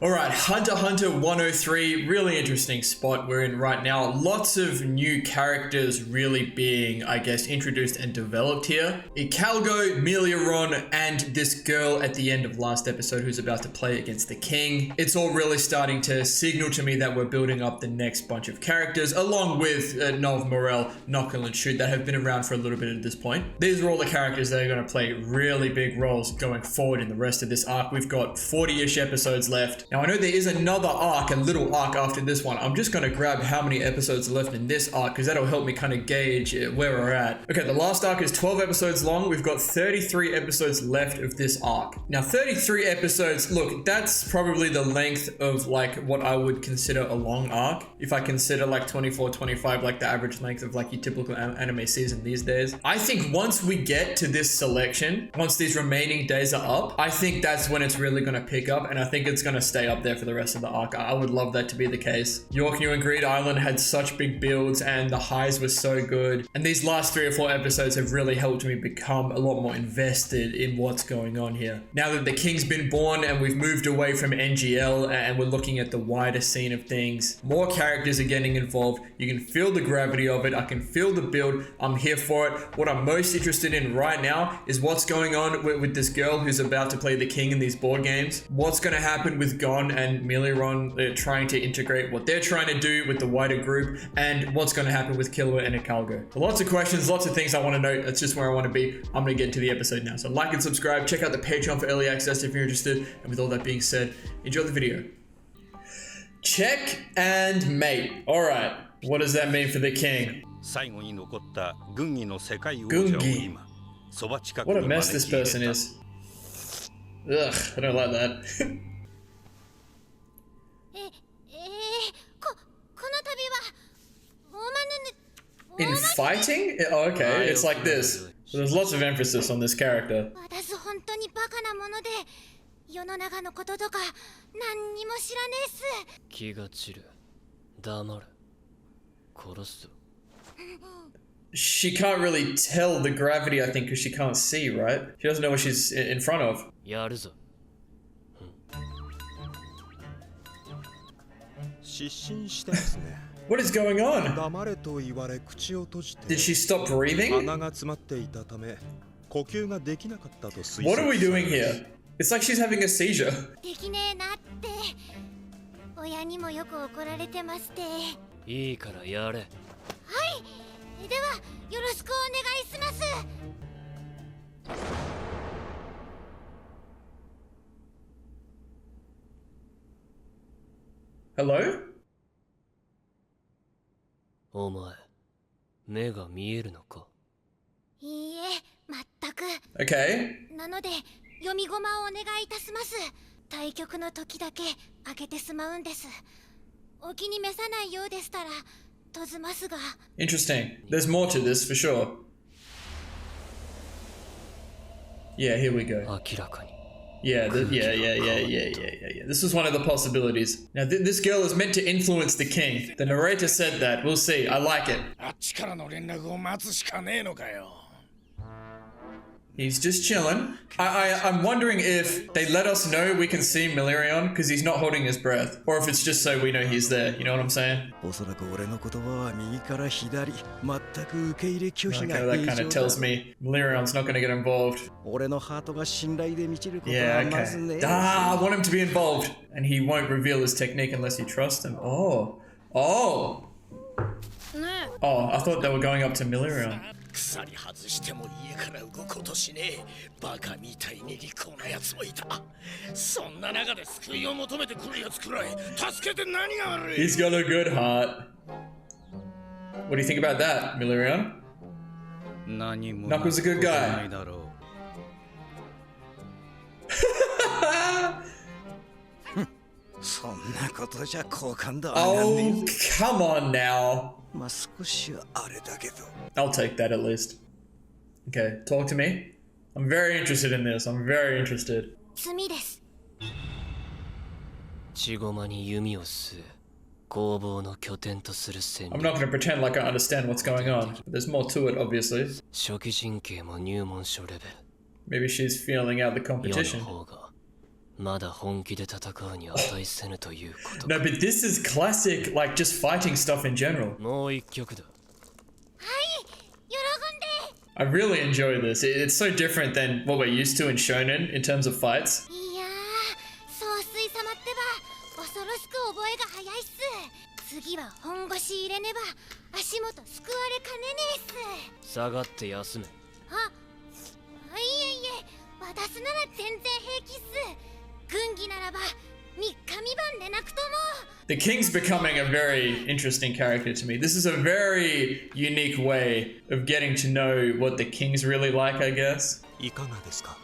Alright, Hunter x Hunter 103, really interesting spot we're in right now. Lots of new characters really being, I guess, introduced and developed here. Ikalgo, Meliaron, and this girl at the end of last episode who's about to play against the king. It's all really starting to signal to me that we're building up the next bunch of characters, along with Nov, Morel, Noctil, and Shoot that have been around for a little bit at this point. These are all the characters that are going to play really big roles going forward in the rest of this arc. We've got 40-ish episodes left. Now, I know there is another arc, a little arc after this one. I'm just going to grab how many episodes are left in this arc because that'll help me kind of gauge where we're at. Okay, the last arc is 12 episodes long. We've got 33 episodes left of this arc. Now, 33 episodes, look, that's probably the length of like what I would consider a long arc. If I consider like 24, 25, like the average length of like your typical anime season these days. I think once we get to this selection, once these remaining days are up, I think that's when it's really going to pick up, and I think it's going to stay up there for the rest of the arc. I would love that to be the case. York New and Greed Island had such big builds and the highs were so good. And these last 3 or 4 episodes have really helped me become a lot more invested in what's going on here. Now that the king's been born and we've moved away from NGL and we're looking at the wider scene of things, more characters are getting involved. You can feel the gravity of it. I can feel the build. I'm here for it. What I'm most interested in right now is what's going on with this girl who's about to play the king in these board games. What's going to happen with Gon and Meliaron trying to integrate what they're trying to do with the wider group, and what's going to happen with Killua and Ikalgo. Lots of questions, lots of things I want to know. That's just where I want to be. I'm going to get into the episode now. So like and subscribe. Check out the Patreon for early access if you're interested. And with all that being said, enjoy the video. Check and mate. All right. What does that mean for the king? Gungi. What a mess this person is. Ugh, I don't like that. In fighting? Oh, okay, it's like this. So there's lots of emphasis on this character. She can't really tell the gravity, I think, because she can't see, right? She doesn't know what she's in front of. What is going on? Did she stop breathing? What are we doing here? It's like she's having a seizure. Hello? Okay. Interesting. There's more to this for sure. Yeah, here we go. Yeah, yeah. This was one of the possibilities. Now, this girl is meant to influence the king. The narrator said that. We'll see. I like it. He's just chilling. I'm wondering if they let us know we can see Meliaron because he's not holding his breath. Or if it's just so we know he's there. You know what I'm saying? Okay, that kind of tells me Melioron's not going to get involved. Yeah, okay. I want him to be involved. And he won't reveal his technique unless you trust him. Oh, I thought they were going up to Meliaron. He's got a good heart. What do you think about that, Meliaron? Knuckles a good guy. Oh, come on now. I'll take that at least. Okay, talk to me. I'm very interested in this. I'm very interested. I'm not going to pretend like I understand what's going on. There's more to it, obviously. Maybe she's feeling out the competition. まだ本気で戦うに値せぬということ。 No, but this is classic, like just fighting stuff in general. もう一曲だ。I really enjoy this. It's so different than what we're used to in shonen in terms of fights. いやー、総帥様ってば恐ろしく覚えが早いっす。次は本腰入れねば足元救われかねねえっす。下がって休め。あ、いえいえ、私なら全然平気っす。軍議ならば3日3晩でなくとも。 The king's becoming a very interesting character to me. This is a very unique way of getting to know what the king's really like, I guess. いかがですか。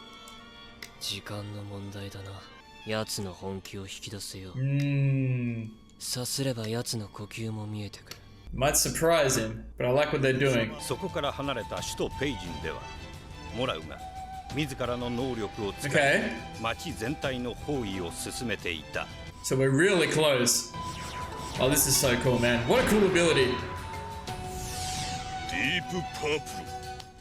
時間の問題だな。奴の本気を引き出せよう。Hmm. さすれば奴の呼吸も見えてくる。 Might surprise him, but I like what they're doing. そこから離れた首都ペイジンでは、モラウが自らの能力を使い、Okay. 町全体の包囲を進めていた。 So we're really close. Oh, this is so cool, man. What a cool ability. ディープパープ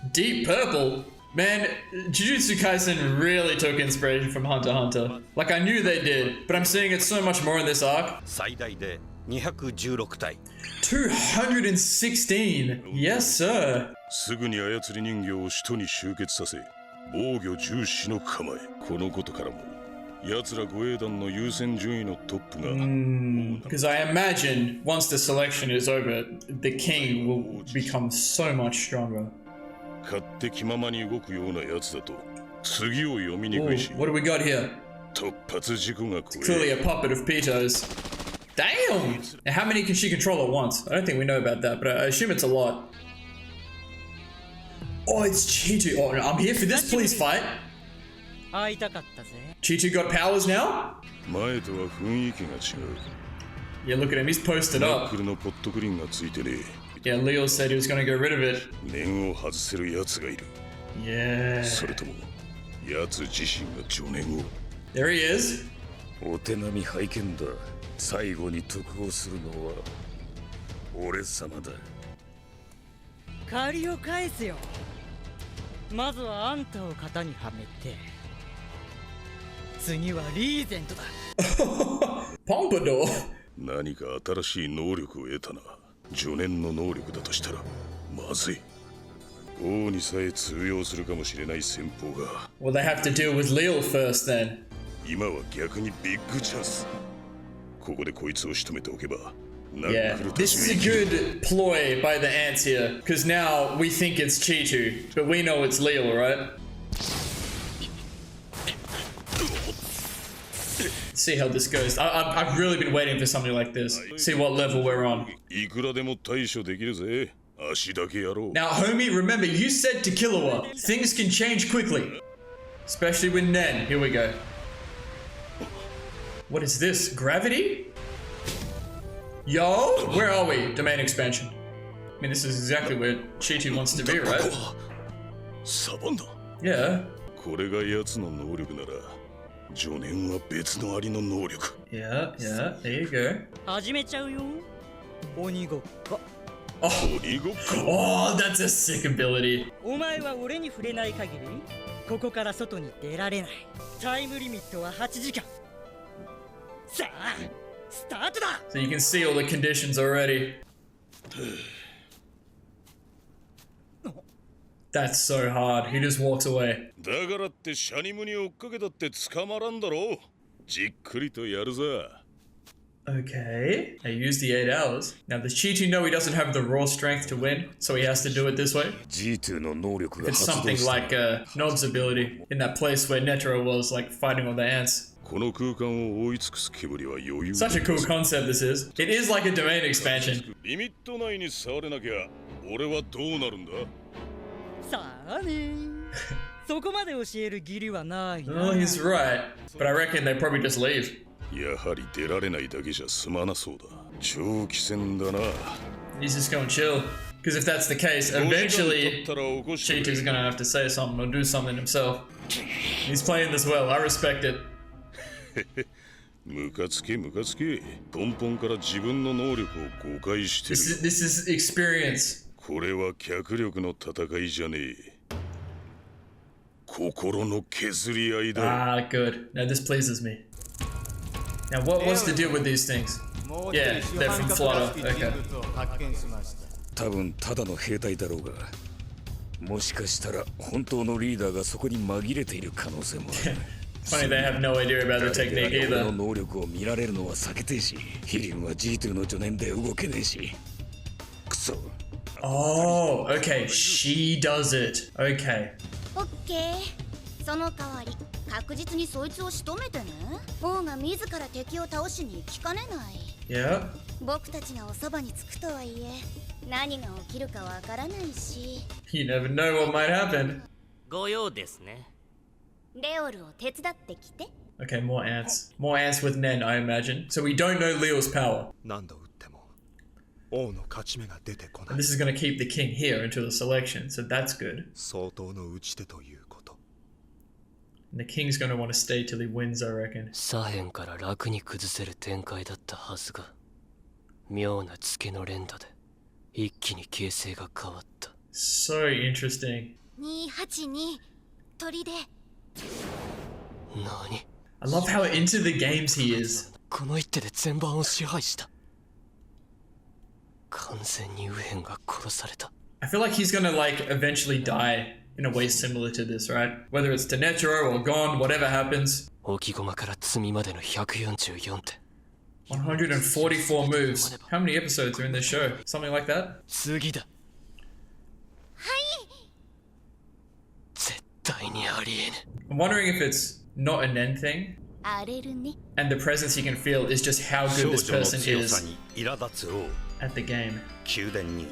ル。 Deep Purple? Man, Jujutsu Kaisen really took inspiration from Hunter x Hunter. Like, I knew they did, but I'm seeing it so much more in this arc. 最大で216体。 216! Yes, sir. すぐに操り人形を首都に集結させ防御重視の構え。このことからも奴ら護衛団の優先順位のトップが、 Because I imagine once the selection is over, the king will become so much stronger. 勝手気ままに動くような奴だと次を読みに Ooh, くいし what do we got here? 突発事故が怖 Clearly い。 a puppet of Pito's. Damn! Now, how many can she control at once? I don't think we know about that, but I assume it's a lot. Oh, it's Chitu. Oh, no, I'm here for this. Please fight. 会いたかったぜ。 Chitu got powers now? 前とは雰囲気が違う。 Yeah, look at him. He's posted ナッ up. クルのポットクリーンがついてね Yeah, Leo said he was going to get rid of it. 念を外せる奴がいる。 Yeah. それとも奴自身が助念を。 There he is. お手並み拝見だ。最後に得をするのは俺様だ。借りを返せよ。まずはあんたを型にはめて、次はリーゼントだ。 Pompadour. 何か新しい能力を得たな。助念の能力だとしたらまずい。王にさえ通用するかもしれない戦法が Well, they have to deal with Leo first then. 今は逆にビッグチャンス。ここでこいつを仕留めておけばナ Yeah, ックルた this ち is を a 生きる。 good ploy by the ants here, because now we think it's Chitu, but we know it's Leo, right? See how this goes. I've really been waiting for something like this. See what level we're on. いくらでも対処できるぜ。足だけやろう。 Now, homie, remember, you said to Killua, things can change quickly. Especially with Nen. Here we go. What is this? Gravity? Yo, where are we? Domain expansion. I mean, this is exactly where Chitu wants to be, こ right? こはサバンだ。 Yeah. これが奴の能力なら助念は別のありの能力。 Yeah, yeah, there you go. 始めちゃうよ。鬼ごっこ。鬼ごっこ。 Oh, that's a sick ability. お前は俺に触れない限り、ここから外に出られない。タイムリミットは8時間。さあ、スタートだ。 So you can see all the conditions already. That's so hard. He just walks away. だからってシャニムに追っかけたって捕まらんだろう。じっくりとやるさ。 Okay. I used the 8 hours. Now, does Chitu know he doesn't have the raw strength to win, so he has to do it this way? G2 の能力が It's 発動 something した。 like Nod's ability in that place where Netero was, like, fighting all the ants. この空間を覆い尽くす煙は余裕 Such a cool concept this is. It is like a domain expansion. リミット内に触れなきゃ俺はどうなるんだ。さあね。そこまで教える義理はないな。 Oh, he's right. But I reckon they probably just leave. やはり出られないだけじゃ済まなそうだ。長期戦だな。 He's just gonna chill. Because if that's the case, eventually 取ったら起こしてく Chitu's れ。 gonna have to say something or do something himself. He's playing this well. I respect it. ムカつけムカつけ。根本から自分の能力を誤解して This る。 is experience. これは脚力の戦いじゃねえ。心の削り合いだ。 Ah, good. Now this pleases me. Now what's the deal with these things? Yeah, they're from Flutter. Okay. 多分ただの兵隊だろうが、もしかしたら本当のリーダーがそこに紛れている可能性もある。 Funny they have no idea about the technique この either. 能力を見られるのは避けてえし、ヒリンは G2 の助念で動けねえし。くそ。 Oh, okay. She does it. Okay. オッケー。その代わり確実にそいつを仕留めてね。王が自ら敵を倒しに行きかねない。 Yeah. 僕たちがおそばにつくとはいえ、何が起きるかわからないし。 You never know what might happen. ご用ですね。レオルを手伝ってきて。 Okay, more ants. More ants with Nen, I imagine. So we don't know Leo's power. 何度撃っても王の勝ち目が出てこな And い。 this is going to keep the king here until the selection, so that's good. 相当の打ち手ということ。 And the king's going to want to stay till he wins, I reckon. 左辺から楽に崩せる展開だったはずが、妙な付けの連打で一気に形勢が変わった。 So interesting. 282砦。何？ I love how into the games he is. この一手で全盤を支配した。完全に右辺が殺された。 I feel like he's going to like eventually die in a way similar to this, right? Whether it's to Netero or Gon, whatever happens. 置き駒から積みまでの144手。 144 moves. How many episodes are in this show? Something like that? 次だ。絶対にありえぬ。 I'm wondering if it's not a Nen thing, 荒れるね。 and the presence you can feel is just how 少 good this 女の person 強さ is に苛立つ王。 at the game. 宮殿に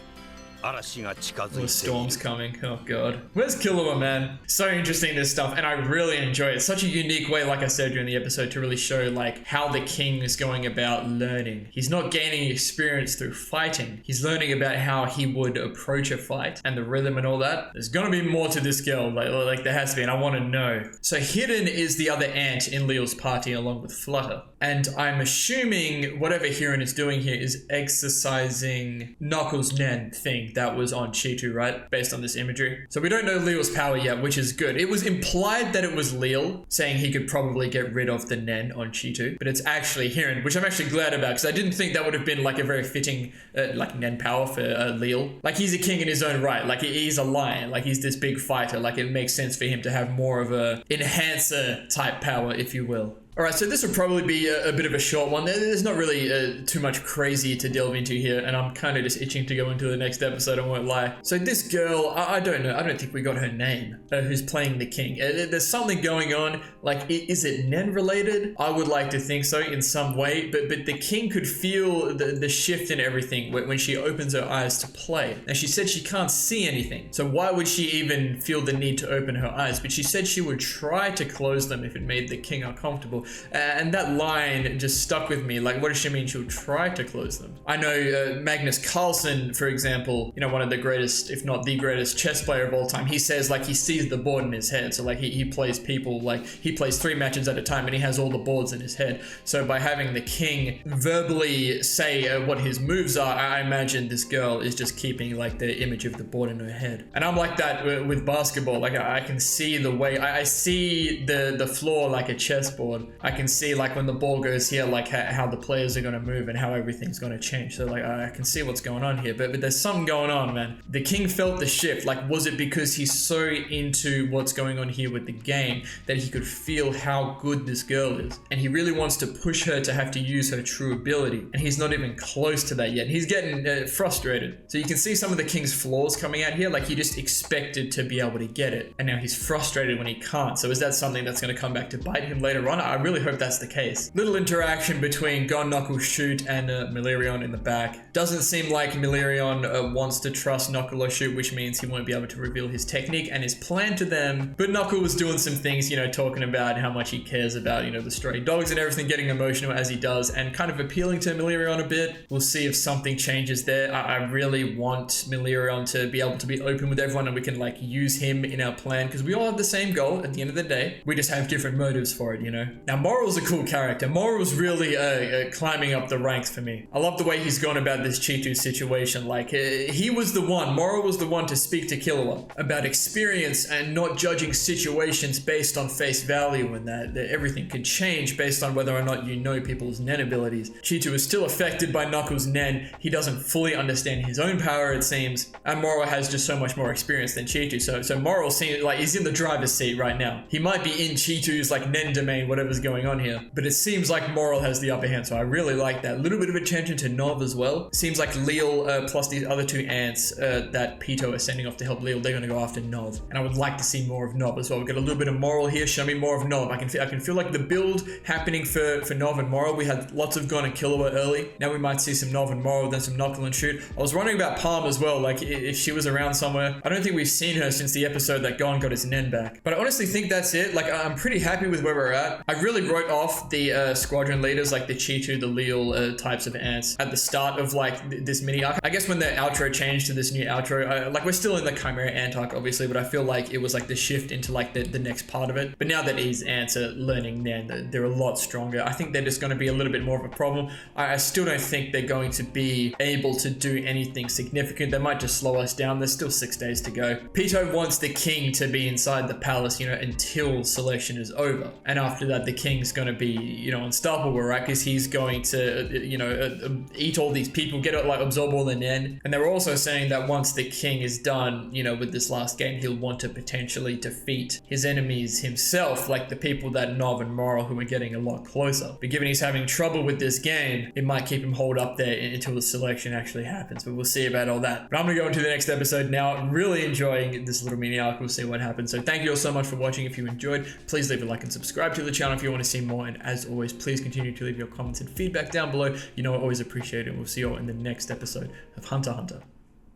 嵐が近づ The いてい storm's る。 coming. Oh god. Where's Killua, man? So interesting, this stuff, and I really enjoy it. Such a unique way, like I said during the episode, to really show like how the king is going about learning. He's not gaining experience through fighting. He's learning about how he would approach a fight and the rhythm and all that. There's gonna be more to this girl, like there has to be, and I want to know. So Hidden is the other ant in Leo's party along with Flutter. And I'm assuming whatever Hirin is doing here is exercising Knuckles' Nen thing that was on Cheetu, right? Based on this imagery. So we don't know Leo's power yet, which is good. It was implied that it was Leo, saying he could probably get rid of the Nen on Cheetu, but it's actually Hirin, which I'm actually glad about, because I didn't think that would have been like a very fitting like Nen power for Leo. Like he's a king in his own right, like he's a lion, like he's this big fighter, like it makes sense for him to have more of a enhancer type power, if you will. Alright, so this will probably be a bit of a short one. There's not really too much crazy to delve into here, and I'm kind of just itching to go into the next episode, I won't lie. So this girl, I don't know, I don't think we got her name, who's playing the king. There's something going on, like, is it Nen related? I would like to think so in some way, but the king could feel the shift in everything when she opens her eyes to play. And she said she can't see anything, so why would she even feel the need to open her eyes? But she said she would try to close them if it made the king uncomfortable. And that line just stuck with me. Like, what does she mean she'll try to close them? I know Magnus Carlsen, for example, you know, one of the greatest, if not the greatest chess player of all time, he says like he sees the board in his head. So like he plays people, like he plays 3 matches at a time and he has all the boards in his head. So by having the king verbally say what his moves are, I imagine this girl is just keeping like the image of the board in her head. And I'm like that with basketball. Like I can see the way, I see the floor like a chessboard. I can see like when the ball goes here, like how the players are going to move and how everything's going to change. So like I can see what's going on here, but there's something going on, man. The king felt the shift. Like, was it because he's so into what's going on here with the game that he could feel how good this girl is? And he really wants to push her to have to use her true ability. And he's not even close to that yet. He's getting frustrated. So you can see some of the king's flaws coming out here. Like he just expected to be able to get it. And now he's frustrated when he can't. So is that something that's going to come back to bite him later on? I really hope that's the case. Little interaction between Gon, Knuckles, Shoot and Milerion in the back. Doesn't seem like Milerion wants to trust Knuckle or Shoot, which means he won't be able to reveal his technique and his plan to them. But Knuckle was doing some things, you know, talking about how much he cares about, you know, the stray dogs and everything, getting emotional as he does and kind of appealing to Milerion a bit. We'll see if something changes there. I really want Milerion to be able to be open with everyone and we can like use him in our plan because we all have the same goal at the end of the day. We just have different motives for it, you know. Now, Moral's a cool character. Moral's really climbing up the ranks for me. I love the way he's gone about this Chitu situation. Like, he was the one, Moral was the one to speak to Killua about experience and not judging situations based on face value, and that everything could change based on whether or not you know people's Nen abilities. Chitu is still affected by Knuckles' Nen. He doesn't fully understand his own power, it seems, and Moral has just so much more experience than Chitu. So Moral seems like he's in the driver's seat right now. He might be in Chitu's like Nen domain, whatever's going on here, but it seems like Moral has the upper hand, so I really like that. A little bit of attention to Nov as well. Seems like Leal plus these other two ants that Pito is sending off to help Leal, they're going to go after Nov, and I would like to see more of Nov as well. We've got a little bit of Moral here. Show me more of Nov. I can feel like the build happening for Nov and Moral. We had lots of Gon and Killua early. Now we might see some Nov and Moral, then some Knuckle and Shoot. I was wondering about Palm as well, like if she was around somewhere. I don't think we've seen her since the episode that Gon got his Nen back. But I honestly think that's it. Like, I'm pretty happy with where we're at. I really wrote off the squadron leaders, like the Chitu, the Leal types of ants at the start of like this mini arc. I guess when the outro changed to this new outro, like we're still in the Chimera ant arc obviously, but I feel like it was like the shift into like the next part of it. But now that these ants are learning Nen, they're a lot stronger. I think they're just going to be a little bit more of a problem. I still don't think they're going to be able to do anything significant. They might just slow us down. There's still 6 days to go. Pito wants the king to be inside the palace, you know, until selection is over. And after that, the king's going to be, you know, unstoppable, right? Because he's going to, you know, eat all these people, like absorb all the Nen. And they were also saying that once the king is done, you know, with this last game, he'll want to potentially defeat his enemies himself, like the people that Nov and Moral, who are getting a lot closer. But given he's having trouble with this game, it might keep him holed up there until the selection actually happens. But we'll see about all that. But I'm going to go into the next episode now. I'm really enjoying this little mini arc. We'll see what happens. So thank you all so much for watching. If you enjoyed, please leave a like and subscribe to the channel if you want to see more. And as always, please continue to leave your comments and feedback down below. You know, I always appreciate it. We'll see you all in the next episode of Hunter x Hunter.